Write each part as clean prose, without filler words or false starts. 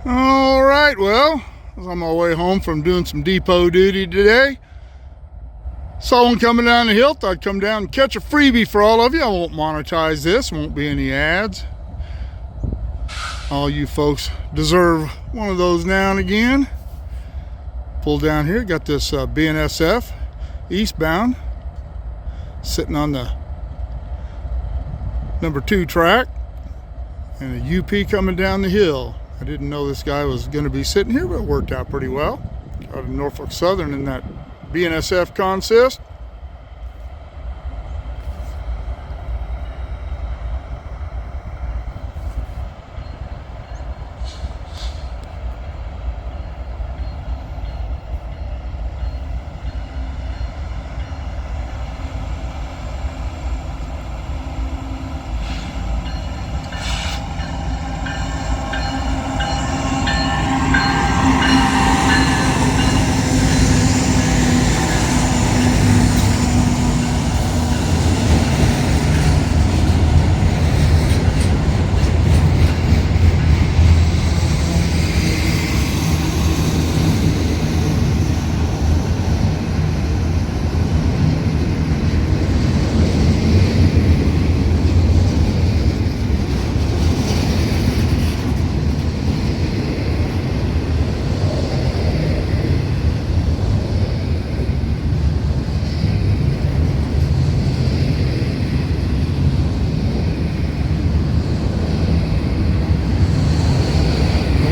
All right, well, I was on my way home from doing some depot duty today. Saw one coming down the hill, thought I'd come down and catch a freebie for all of you. I won't monetize this, won't be any ads. All you folks deserve one of those now and again. Pull down here, got this BNSF eastbound sitting on the number 2 track, and a UP coming down the hill. I didn't know this guy was going to be sitting here, but it worked out pretty well. Out of Norfolk Southern in that BNSF consist.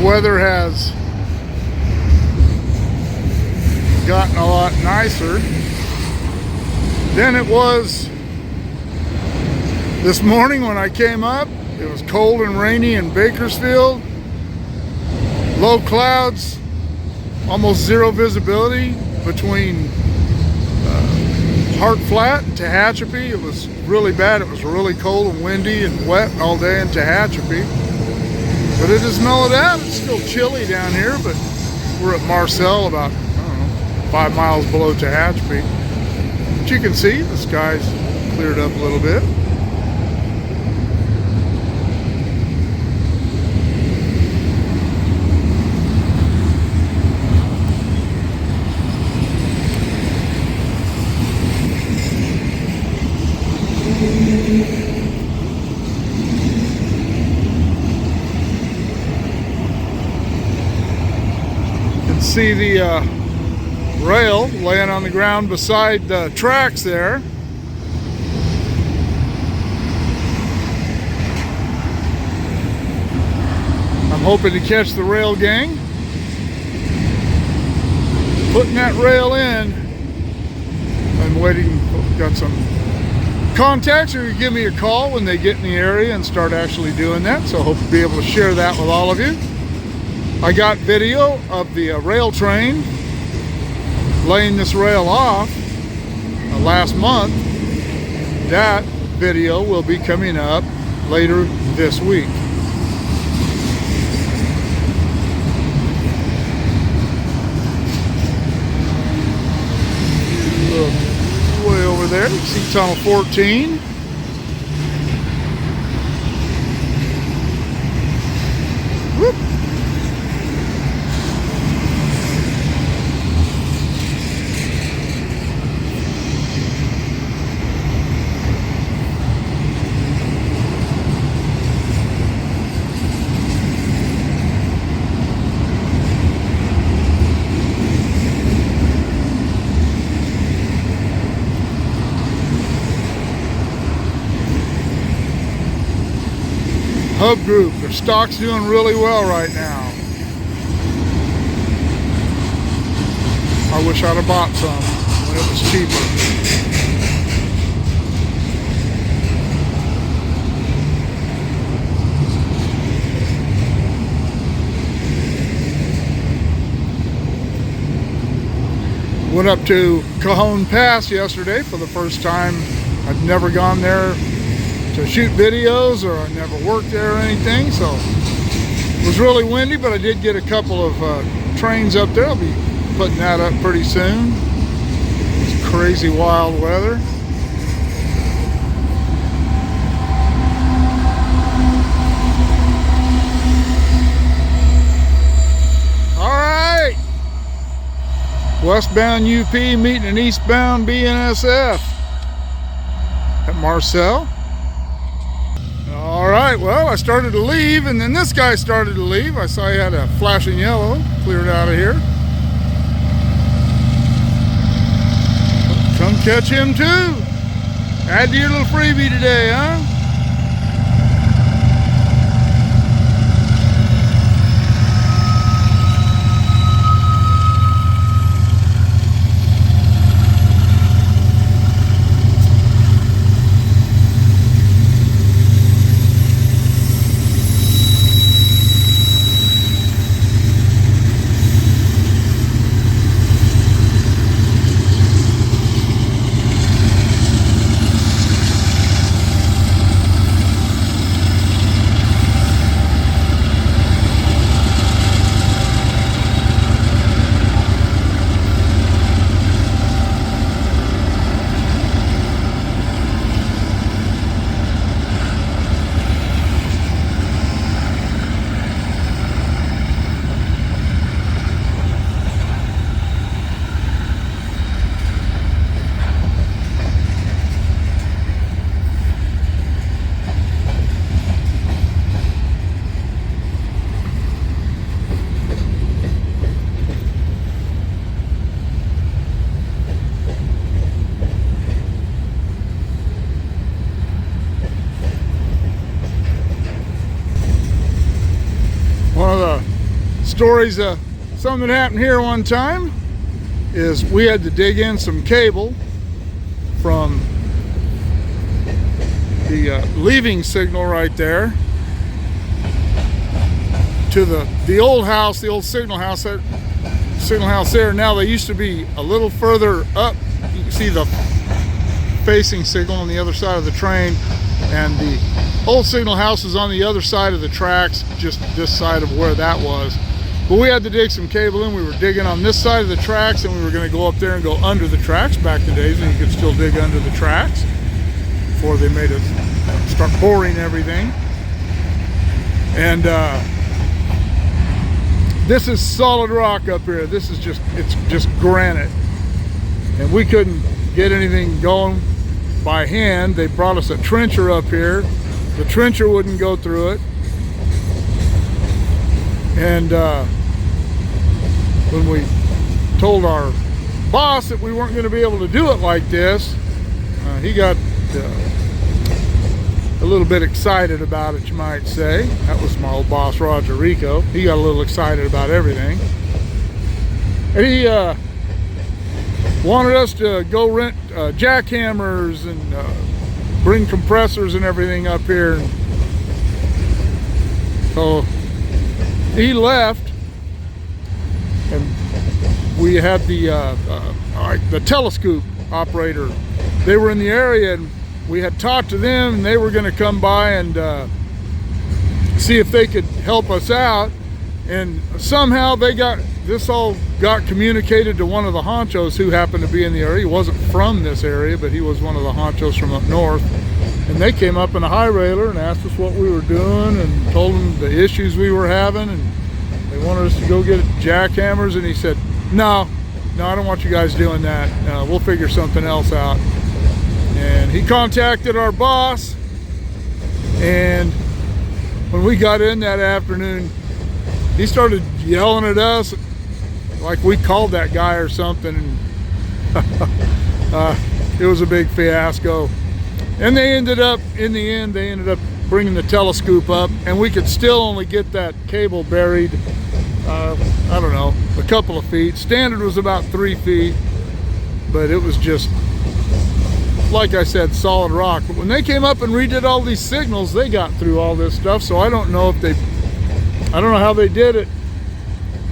Weather has gotten a lot nicer than it was this morning when I came up. It was cold and rainy in Bakersfield, low clouds, almost zero visibility between Hart Flat and Tehachapi. It was really bad. It was really cold and windy and wet all day in Tehachapi. But it has mellowed out. It's still chilly down here, but we're at Marcel, about, I don't know, 5 miles below Tehachapi. But you can see the sky's cleared up a little bit. See the rail laying on the ground beside the tracks there. I'm hoping to catch the rail gang. Putting that rail in. I'm waiting, got some contacts who give me a call when they get in the area and start actually doing that, so I hope to be able to share that with all of you. I got video of the rail train laying this rail off last month. That video will be coming up later this week. Look, way over there, you see tunnel 14. Whoop. Hub Group, their stock's doing really well right now. I wish I'd have bought some when it was cheaper. Went up to Cajon Pass yesterday for the first time. I'd never gone there to shoot videos, or I never worked there or anything, so it was really windy, but I did get a couple of trains up there. I'll be putting that up pretty soon. It's crazy wild weather. Westbound UP meeting an eastbound BNSF at Marcel. All right, well, I started to leave, and then this guy started to leave. I saw he had a flashing yellow. Cleared out of here. Come catch him too. Add to your little freebie today, huh? One of the stories of something that happened here one time is we had to dig in some cable from the leaving signal right there to the old house, the old signal house. That signal house there, now they used to be a little further up. You can see the facing signal on the other side of the train, and the old signal house is on the other side of the tracks, just this side of where that was. But we had to dig some cable in. We were digging on this side of the tracks, and we were going to go up there and go under the tracks. Back in the days when you could still dig under the tracks before they made us start boring everything. And this is solid rock up here. This is it's just granite, and we couldn't get anything going by hand. They brought us a trencher up here. The trencher wouldn't go through it, and when we told our boss that we weren't going to be able to do it like this, he got a little bit excited about it, you might say. That was my old boss, Roger Rico. He got a little excited about everything, and he wanted us to go rent jackhammers and bring compressors and everything up here. So he left, and we had the telescope operator. They were in the area, and we had talked to them, and they were going to come by and see if they could help us out. And somehow this all got communicated to one of the honchos who happened to be in the area. He wasn't from this area, but he was one of the honchos from up north. And they came up in a high railer and asked us what we were doing, and told them the issues we were having, and they wanted us to go get jackhammers. And he said, no, I don't want you guys doing that. We'll figure something else out. And he contacted our boss, and when we got in that afternoon, he started yelling at us like we called that guy or something. And it was a big fiasco. And they ended up, in the end, bringing the telescope up, and we could still only get that cable buried, I don't know, a couple of feet. Standard was about 3 feet, but it was just, like I said, solid rock. But when they came up and redid all these signals, they got through all this stuff. So I don't know how they did it.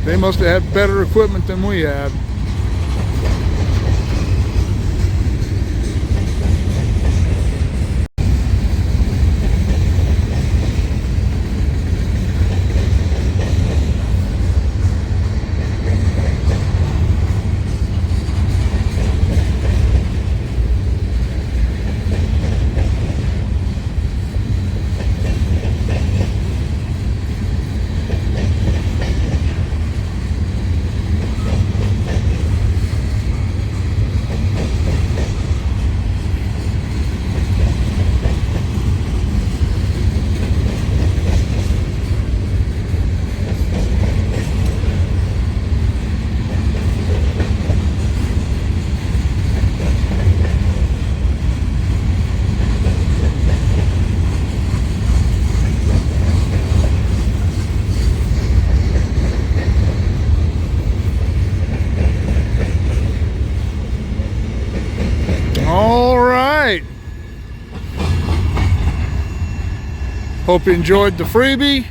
They must have had better equipment than we had. Hope you enjoyed the freebie.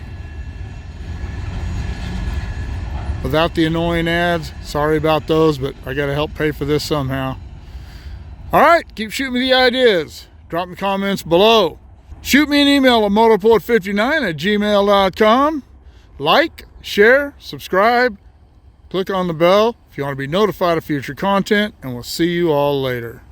Without the annoying ads. Sorry about those, but I got to help pay for this somehow. All right, keep shooting me the ideas. Drop me comments below. Shoot me an email at motorport59@gmail.com. Like, share, subscribe, click on the bell if you want to be notified of future content, and we'll see you all later.